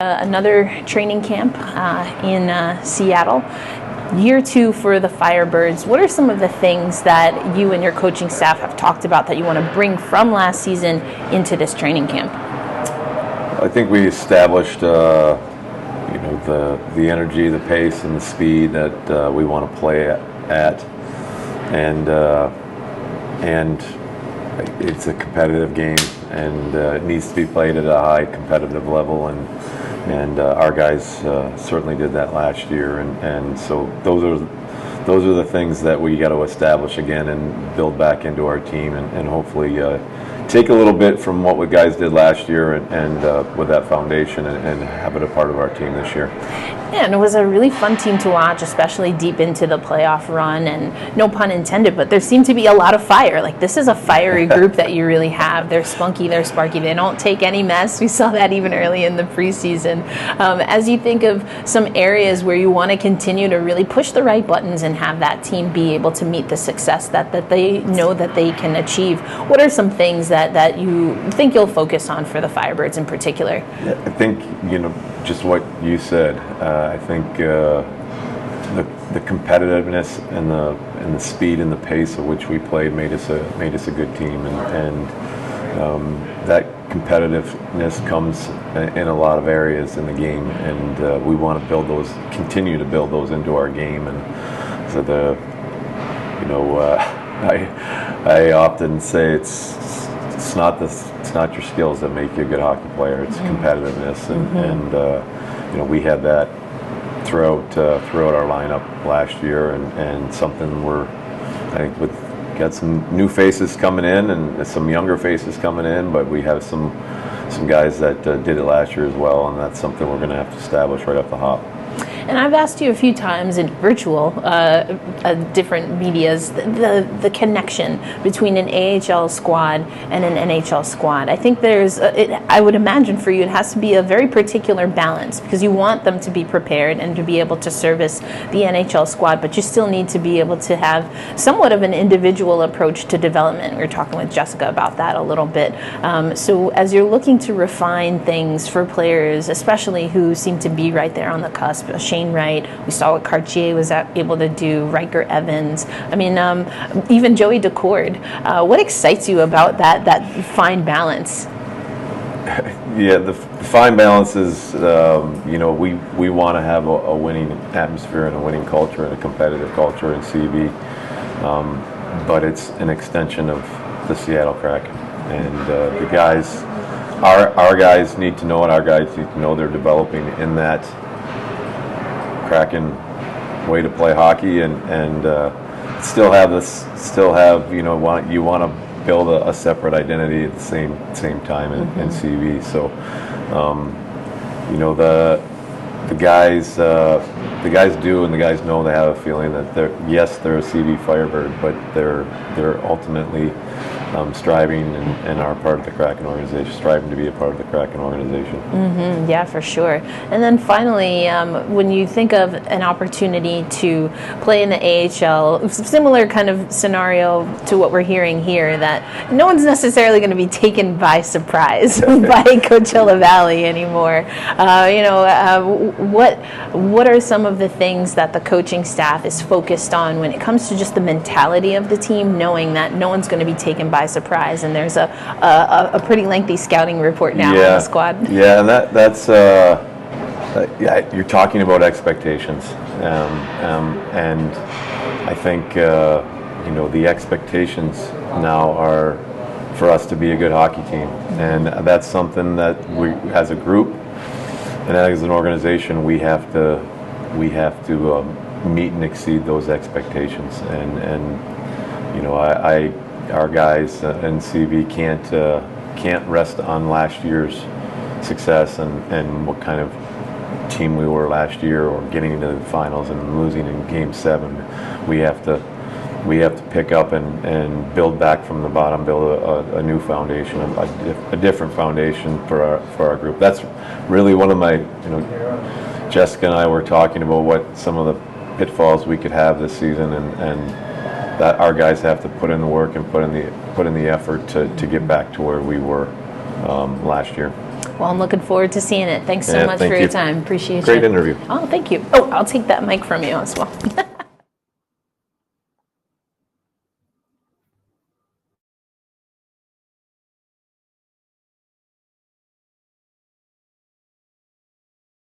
Another training camp in Seattle. Year 2 for the Firebirds. What are some of the things that you and your coaching staff have talked about that you want to bring from last season into this training camp? I think we established, the energy, the pace, and the speed that we want to play at, and it's a competitive game, and it needs to be played at a high competitive level, and our guys certainly did that last year, and so those are the things that we got to establish again and build back into our team, and hopefully take a little bit from what we guys did last year and with that foundation and have it a part of our team this year. Yeah, and it was a really fun team to watch, especially deep into the playoff run, and no pun intended, but there seemed to be a lot of fire. Like, this is a fiery group that you really have. They're spunky, they're sparky, they don't take any mess. We saw that even early in the preseason. As you think of some areas where you want to continue to really push the right buttons and have that team be able to meet the success that they know that they can achieve, what are some things that you think you'll focus on for the Firebirds in particular? Yeah, I think, just what you said. I think the competitiveness and the speed and the pace at which we played made us a good team, and that competitiveness comes in a lot of areas in the game, and we want to continue to build those into our game, and so I often say it's not your skills that make you a good hockey player. It's competitiveness, and we had that throughout our lineup last year, and something I think got some new faces coming in and some younger faces coming in, but we have some guys that did it last year as well, and that's something we're going to have to establish right off the hop. And I've asked you a few times in virtual, different medias, the connection between an AHL squad and an NHL squad. I think I would imagine for you it has to be a very particular balance, because you want them to be prepared and to be able to service the NHL squad, but you still need to be able to have somewhat of an individual approach to development. We were talking with Jessica about that a little bit. So as you're looking to refine things for players, especially who seem to be right there on the cusp, Shane Wright, we saw what Cartier was able to do, Riker Evans, even Joey Decord. What excites you about that fine balance? Yeah, the fine balance is, we want to have a winning atmosphere and a winning culture and a competitive culture in CV, but it's an extension of the Seattle Kraken, and the guys, our guys need to know, and our guys need to know they're developing in that Kraken way to play hockey, and still you want to build a separate identity at the same time in CV. So the guys do, and the guys know, they have a feeling that they're a CV Firebird, but they're ultimately striving and are part of the Kraken organization, striving to be a part of the Kraken organization. Yeah, for sure. And then finally, when you think of an opportunity to play in the AHL, similar kind of scenario to what we're hearing here, that no one's necessarily going to be taken by surprise by Coachella Valley anymore. What are some of the things that the coaching staff is focused on when it comes to just the mentality of the team, knowing that no one's going to be taken by surprise, and there's a pretty lengthy scouting report now on the squad? Yeah, and that's you're talking about expectations, and I think the expectations now are for us to be a good hockey team, and that's something that we, as a group and as an organization, we have to meet and exceed those expectations, and our guys in CV can't rest on last year's success and what kind of team we were last year, or getting into the finals and losing in Game 7. We have to pick up and build back from the bottom, build a new foundation, a different foundation for our group. That's really one of my, Jessica and I were talking about what some of the pitfalls we could have this season, and that our guys have to put in the work and put in the effort to get back to where we were last year. Well, I'm looking forward to seeing it. Thanks so Yeah, much thank for you. your time. Appreciate Great you. interview. Oh, thank you. Oh, I'll take that mic from you as well.